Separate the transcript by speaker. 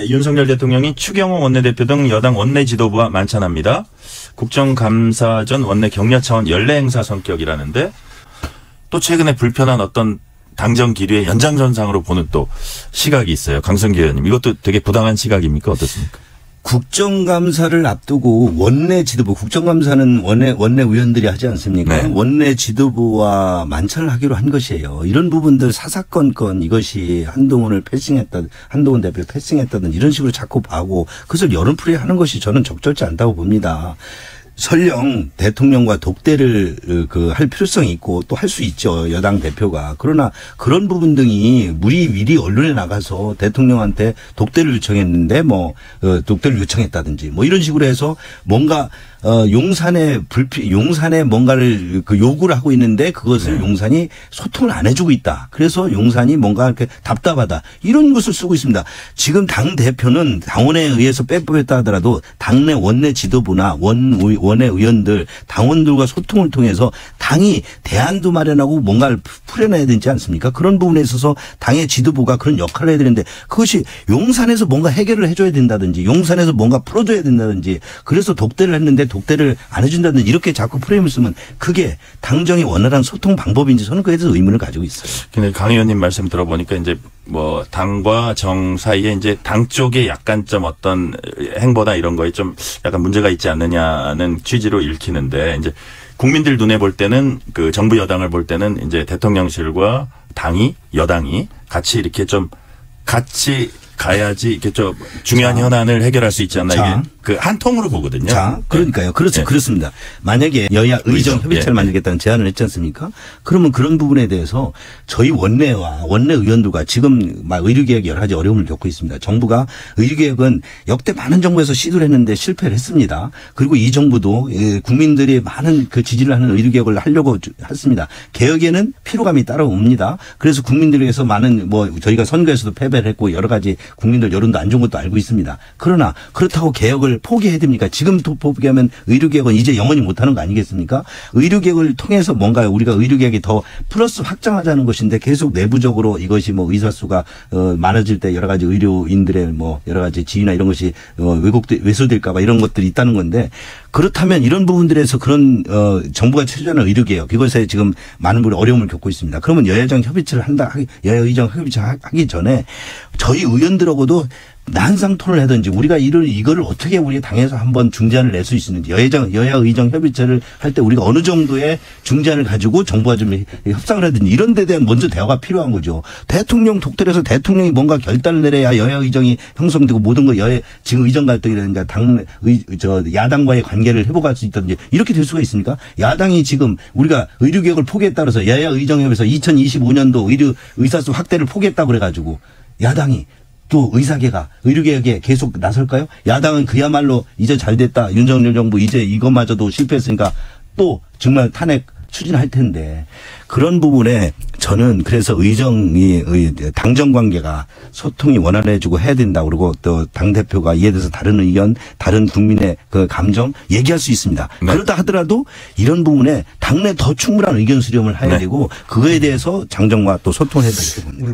Speaker 1: 윤석열 대통령이 추경호 원내대표 등 여당 원내 지도부와 만찬합니다. 국정감사 전 원내 격려 차원 연례 행사 성격이라는데 또 최근에 불편한 어떤 당정 기류의 연장선상으로 보는 또 시각이 있어요. 강성기 의원님. 이것도 되게 부당한 시각입니까? 어떻습니까?
Speaker 2: 국정감사를 앞두고 원내 지도부, 국정감사는 원내 의원들이 하지 않습니까? 네. 원내 지도부와 만찬을 하기로 한 것이에요. 이런 부분들 사사건건 이것이 한동훈 대표를 패싱했다든 이런 식으로 자꾸 봐고 그것을 여론풀이 하는 것이 저는 적절치 않다고 봅니다. 설령 대통령과 독대를 할 필요성이 있고 또 할 수 있죠. 여당 대표가. 그러나 그런 부분 등이 미리 언론에 나가서 대통령한테 독대를 요청했는데 독대를 요청했다든지 이런 식으로 해서 뭔가 용산에 뭔가를 요구를 하고 있는데 그것을 용산이 소통을 안 해주고 있다. 그래서 용산이 뭔가 이렇게 답답하다. 이런 것을 쓰고 있습니다. 지금 당 대표는 당원에 의해서 빼빼했다 하더라도 당내 원내 지도부나 원내 의원들 당원들과 소통을 통해서 당이 대안도 마련하고 뭔가를 풀어내야 되지 않습니까? 그런 부분에 있어서 당의 지도부가 그런 역할을 해야 되는데 그것이 용산에서 뭔가 해결을 해줘야 된다든지 용산에서 뭔가 풀어줘야 된다든지 그래서 독대를 했는데 독대를 안 해준다든지 이렇게 자꾸 프레임을 쓰면 그게 당정의 원활한 소통 방법인지 저는 그에 대해서 의문을 가지고 있어요.
Speaker 1: 근데 강 의원님 말씀 들어보니까 이제 당과 정 사이에 이제 당 쪽에 약간 좀 어떤 행보나 이런 거에 좀 약간 문제가 있지 않느냐는 취지로 읽히는데 이제 국민들 눈에 볼 때는 그 정부 여당을 볼 때는 이제 대통령실과 여당이 같이 이렇게 좀 같이 가야지 이렇게 좀 중요한 현안을 해결할 수 있지 않나 이게 한 통으로 보거든요.
Speaker 2: 그러니까요. 그렇습니다. 만약에 여야 의정 협의체를 만들겠다는 제안을 했지 않습니까? 그러면 그런 부분에 대해서 저희 원내와 원내 의원들과 지금 의료개혁 여러 가지 어려움을 겪고 있습니다. 정부가 의료개혁은 역대 많은 정부에서 시도를 했는데 실패를 했습니다. 그리고 이 정부도 국민들이 많은 지지를 하는 의료개혁을 하려고 했습니다. 개혁에는 피로감이 따라옵니다. 그래서 국민들에게서 많은 저희가 선거에서도 패배를 했고 여러 가지 국민들 여론도 안 좋은 것도 알고 있습니다. 그러나 그렇다고 개혁을 포기해야 됩니까? 지금 포기하면 의료개혁은 이제 영원히 못하는 거 아니겠습니까? 의료개혁을 통해서 뭔가 우리가 의료개혁이 더 플러스 확장하자는 것인데 계속 내부적으로 이것이 의사수가 많아질 때 여러 가지 의료인들의 여러 가지 지위나 이런 것이 왜소될까 봐 이런 것들이 있다는 건데 그렇다면 이런 부분들에서 그런 정부가 추진하는 의료개혁 이것에 지금 많은 분이 어려움을 겪고 있습니다. 그러면 여야 의정 협의체를 하기 전에 저희 의원들하고도 난상토론을 하든지 우리가 이거를 어떻게 우리 당에서 한번 중재안을 낼 수 있는지 여야 의정 협의체를 할 때 우리가 어느 정도의 중재안을 가지고 정부가 좀 협상을 하든지 이런 데 대한 먼저 대화가 필요한 거죠. 대통령 독대해서 대통령이 뭔가 결단을 내려야 여야 의정이 형성되고 모든 거 지금 의정 갈등이라든가 야당과의 관계를 회복할 수 있다든지 이렇게 될 수가 있습니까? 야당이 지금 우리가 의료개혁을 포기했다 그래서 여야 의정협에서 2025년도 의사수 확대를 포기했다고 그래가지고 야당이 또 의사계가 의료개혁에 계속 나설까요? 야당은 그야말로 이제 잘 됐다. 윤석열 정부 이제 이것마저도 실패했으니까 또 정말 탄핵 추진할 텐데 그런 부분에 저는 그래서 당정 관계가 소통이 원활해지고 해야 된다. 그리고 또 당대표가 이에 대해서 다른 의견, 다른 국민의 감정 얘기할 수 있습니다. 네. 그러다 하더라도 이런 부분에 당내 더 충분한 의견 수렴을 해야 되고 그거에 대해서 장정과 또 소통을 해야 되기 때문에.